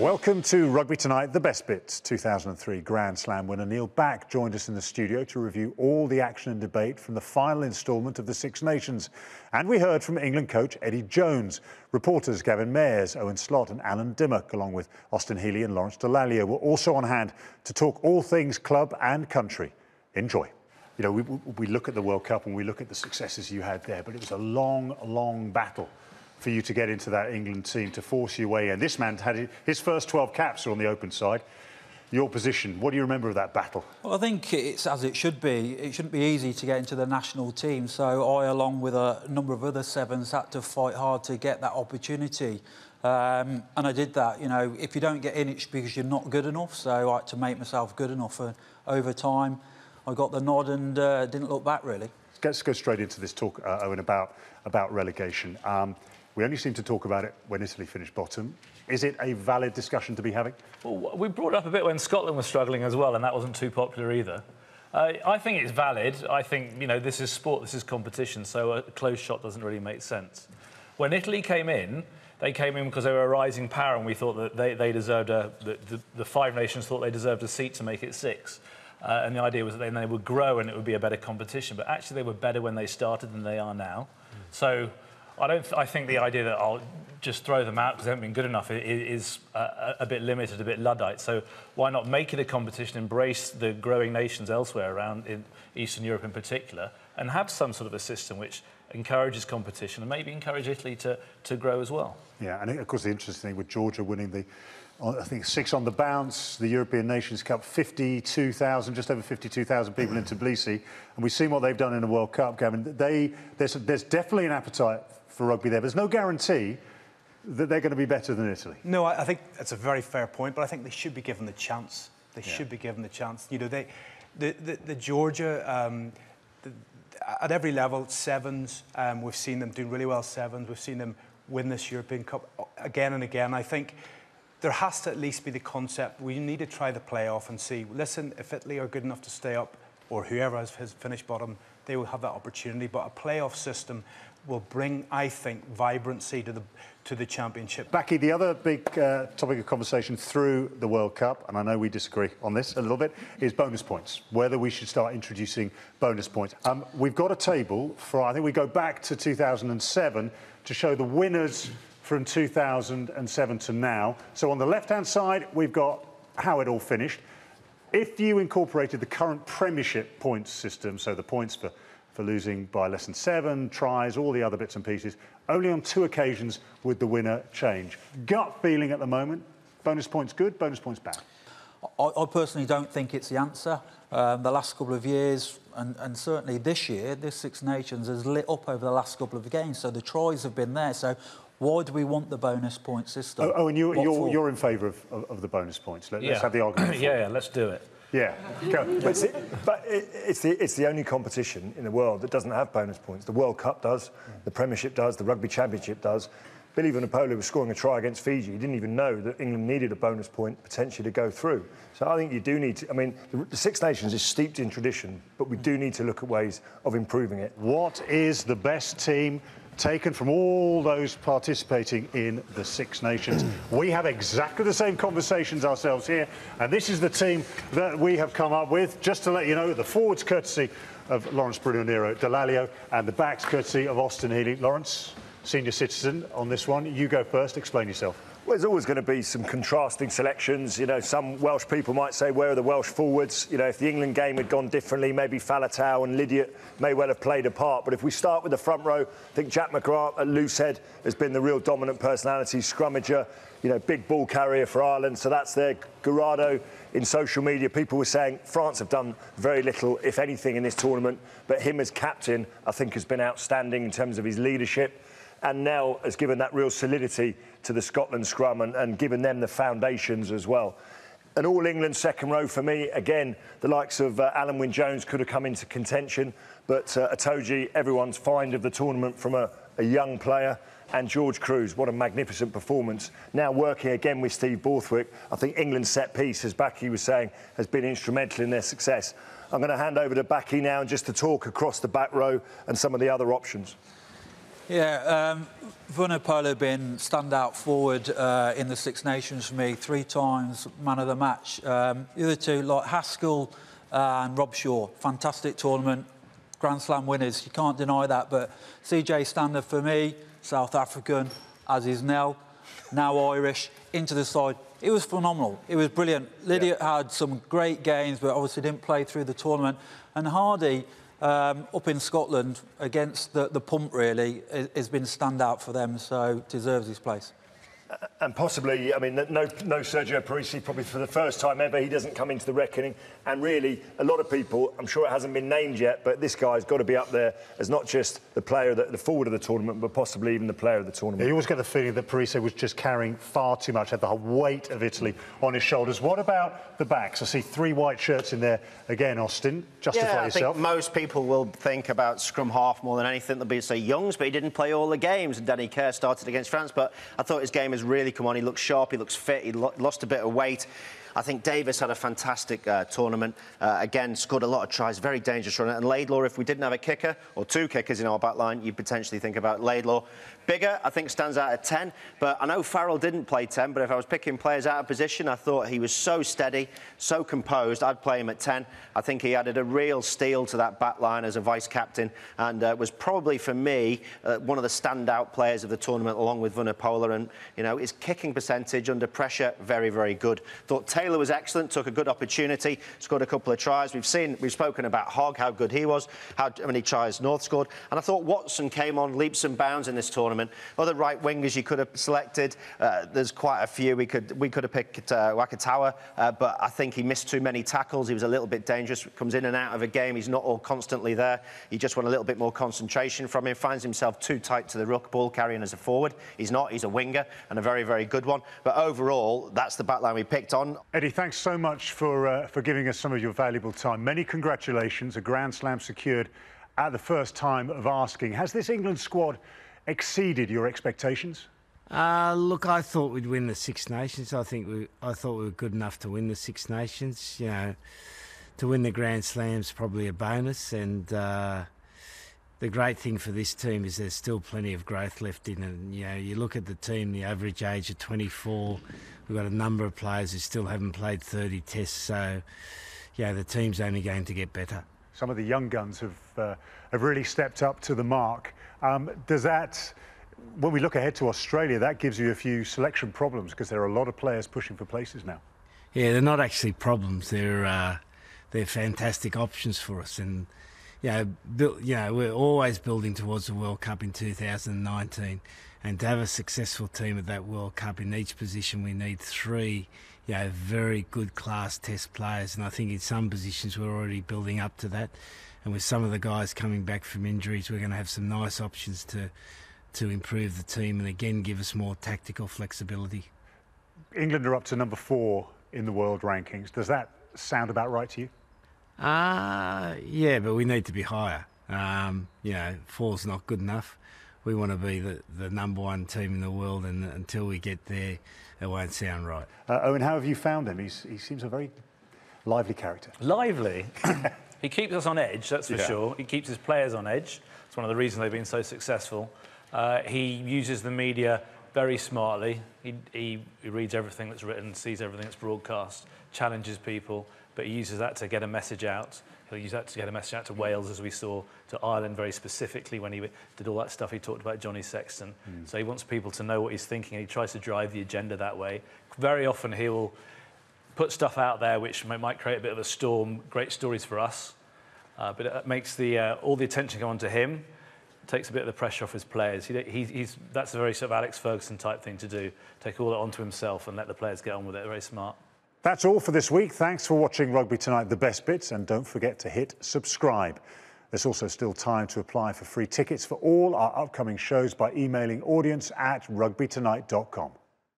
Welcome to Rugby Tonight, the best bits. 2003 Grand Slam winner Neil Back joined us in the studio to review all the action and debate from the final instalment of the Six Nations. And we heard from England coach Eddie Jones. Reporters Gavin Mayers, Owen Slott and Alan Dimmock, along with Austin Healey and Lawrence Dallaglio, were also on hand to talk all things club and country. Enjoy. You know, we look at the World Cup and we look at the successes you had there, but it was a long, long battle for you to get into that England team, to force your way in. This man had his first 12 caps on the open side. Your position, what do you remember of that battle? Well, I think it's as it should be. It shouldn't be easy to get into the national team. So I, along with a number of other sevens, had to fight hard to get that opportunity. And I did that. You know, if you don't get in, it's because you're not good enough. So I had to make myself good enough. And over time, I got the nod and didn't look back, really. Let's go straight into this talk, Owen, about relegation. We only seem to talk about it when Italy finished bottom. Is it a valid discussion to be having? Well, we brought it up a bit when Scotland was struggling as well, and that wasn't too popular either. I think it's valid. I think, you know, this is sport, this is competition, so a closed shot doesn't really make sense. When Italy came in, they came in because they were a rising power, and we thought that they deserved the five nations thought they deserved a seat to make it six. And the idea was that then they would grow and it would be a better competition. But actually, they were better when they started than they are now. So I think the idea that I'll just throw them out because they haven't been good enough is a bit limited, a bit Luddite. So why not make it a competition, embrace the growing nations elsewhere around in Eastern Europe in particular, and have some sort of a system which encourages competition and maybe encourage Italy to grow as well. Yeah, and of course the interesting thing with Georgia winning the, I think 6 on the bounce, the European Nations Cup, 52,000, just over 52,000 people in Tbilisi, and we've seen what they've done in the World Cup, Gavin. There's definitely an appetite for rugby there. There's no guarantee that they're going to be better than Italy. No, I think that's a very fair point, but I think they should be given the chance. They should be given the chance. You know, the Georgia, at every level, sevens, we've seen them do really well sevens. We've seen them win this European Cup again and again. I think there has to at least be the concept. We need to try the playoff and see, listen, if Italy are good enough to stay up, or whoever has finished bottom, they will have that opportunity. But a playoff system will bring, I think, vibrancy to the championship. Becky, the other big topic of conversation through the World Cup, and I know we disagree on this a little bit, is bonus points, whether we should start introducing bonus points. We've got a table for, I think we go back to 2007 to show the winners from 2007 to now. So on the left-hand side, we've got how it all finished. If you incorporated the current Premiership points system, so the points for losing by less than 7, tries, all the other bits and pieces, only on 2 occasions would the winner change. Gut feeling at the moment, bonus points good, bonus points bad? I personally don't think it's the answer. The last couple of years, and certainly this year, this Six Nations has lit up over the last couple of games, so the tries have been there. So why do we want the bonus point system? Oh, and you're in favour of the bonus points. Let's have the argument. Yeah, let's do it. Yeah, go. But it's the only competition in the world that doesn't have bonus points. The World Cup does, the Premiership does, the Rugby Championship does. Billy Vunipola was scoring a try against Fiji. He didn't even know that England needed a bonus point potentially to go through. So I think you do need to, I mean, the Six Nations is steeped in tradition, but we do need to look at ways of improving it. What is the best team taken from all those participating in the Six Nations? We have exactly the same conversations ourselves here, and this is the team that we have come up with. Just to let you know, the forwards courtesy of Lawrence Bruno-Nero Dallaglio, and the backs courtesy of Austin Healey. Lawrence, senior citizen on this one. You go first, explain yourself. Well, there's always going to be some contrasting selections. You know, some Welsh people might say, where are the Welsh forwards? You know, if the England game had gone differently, maybe Faletau and Lydiate may well have played a part. But if we start with the front row, I think Jack McGrath at loosehead has been the real dominant personality, scrummager, you know, big ball carrier for Ireland. So that's there. Guirado in social media, people were saying France have done very little, if anything, in this tournament. But him as captain, I think, has been outstanding in terms of his leadership. And Nell has given that real solidity to the Scotland scrum and given them the foundations as well. And all England second row for me, again, the likes of Alan Wynne-Jones could have come into contention, but Itoje, everyone's find of the tournament from a young player, and George Cruz, what a magnificent performance. Now working again with Steve Borthwick, I think England's set piece, as Becky was saying, has been instrumental in their success. I'm going to hand over to Becky now just to talk across the back row and some of the other options. Yeah, Vunipola been standout forward in the Six Nations for me, 3 times man of the match. The other two, like Haskell and Rob Shaw, fantastic tournament, Grand Slam winners, you can't deny that. But CJ Stander for me, South African, as is Nell, now Irish, into the side. It was phenomenal. It was brilliant. Lydiate had some great games, but obviously didn't play through the tournament. And Hardy, up in Scotland, against the pump, really, has been standout for them, so deserves his place. And possibly, I mean, no Sergio Parisi, probably for the first time ever, he doesn't come into the reckoning. And really, a lot of people, I'm sure it hasn't been named yet, but this guy's got to be up there as not just the player, the forward of the tournament, but possibly even the player of the tournament. You always get the feeling that Parisi was just carrying far too much, had the whole weight of Italy on his shoulders. What about the backs? I see 3 white shirts in there again, Austin. Justify yourself. I think most people will think about scrum half more than anything. They'll be say Youngs, but he didn't play all the games. And Danny Kerr started against France, but I thought his game has really come on. He looks sharp, he looks fit, he lost a bit of weight. I think Davis had a fantastic tournament. Again, scored a lot of tries, very dangerous runner. And Laidlaw, if we didn't have a kicker, or 2 kickers in our back line, you'd potentially think about Laidlaw. Bigger, I think, stands out at 10. But I know Farrell didn't play 10, but if I was picking players out of position, I thought he was so steady, so composed, I'd play him at 10. I think he added a real steel to that back line as a vice-captain, and was probably, for me, one of the standout players of the tournament, along with Vunipola. And, you know, his kicking percentage under pressure, very, very good. Thought Taylor was excellent, took a good opportunity, scored a couple of tries. We've spoken about Hogg, how good he was, how many tries North scored. And I thought Watson came on leaps and bounds in this tournament. Other right wingers you could have selected, there's quite a few. We could have picked Wakatawa, but I think he missed too many tackles. He was a little bit dangerous, comes in and out of a game. He's not all constantly there. You just want a little bit more concentration from him. Finds himself too tight to the ruck, ball carrying as a forward. He's not, he's a winger, and a very, very good one. But overall, that's the backline we picked on. Eddie, thanks so much for giving us some of your valuable time. Many congratulations, a Grand Slam secured at the first time of asking. Has this England squad exceeded your expectations? Look, I thought we'd win the Six Nations. I thought we were good enough to win the Six Nations. You know, to win the Grand Slam's probably a bonus. And the great thing for this team is there's still plenty of growth left in it. And, you know, you look at the team, the average age of 24. We've got a number of players who still haven't played 30 tests. So, yeah, the team's only going to get better. Some of the young guns have really stepped up to the mark. Does that, when we look ahead to Australia, that gives you a few selection problems because there are a lot of players pushing for places now? Yeah, they're not actually problems. They're fantastic options for us. And, we're always building towards the World Cup in 2019. And to have a successful team at that World Cup, in each position we need 3 very good class test players. And I think in some positions we're already building up to that. And with some of the guys coming back from injuries, we're going to have some nice options to improve the team and again give us more tactical flexibility. England are up to number 4 in the world rankings. Does that sound about right to you? Yeah, but we need to be higher. 4's not good enough. We want to be the number 1 team in the world, and until we get there, it won't sound right. Owen, how have you found him? He seems a very lively character. Lively? He keeps us on edge, that's for sure. He keeps his players on edge. It's one of the reasons they've been so successful. He uses the media very smartly. He reads everything that's written, sees everything that's broadcast, challenges people, but he uses that to get a message out. He'll use that to get a message out to Wales, as we saw, to Ireland very specifically when he did all that stuff. He talked about Johnny Sexton. So he wants people to know what he's thinking, and he tries to drive the agenda that way. Very often he will put stuff out there which might create a bit of a storm, great stories for us, but it makes all the attention go on to him, takes a bit of the pressure off his players. That's a very sort of Alex Ferguson type thing to do, take all that onto himself and let the players get on with it. Very smart. That's all for this week. Thanks for watching Rugby Tonight, the best bits, and don't forget to hit subscribe. There's also still time to apply for free tickets for all our upcoming shows by emailing audience@rugbytonight.com.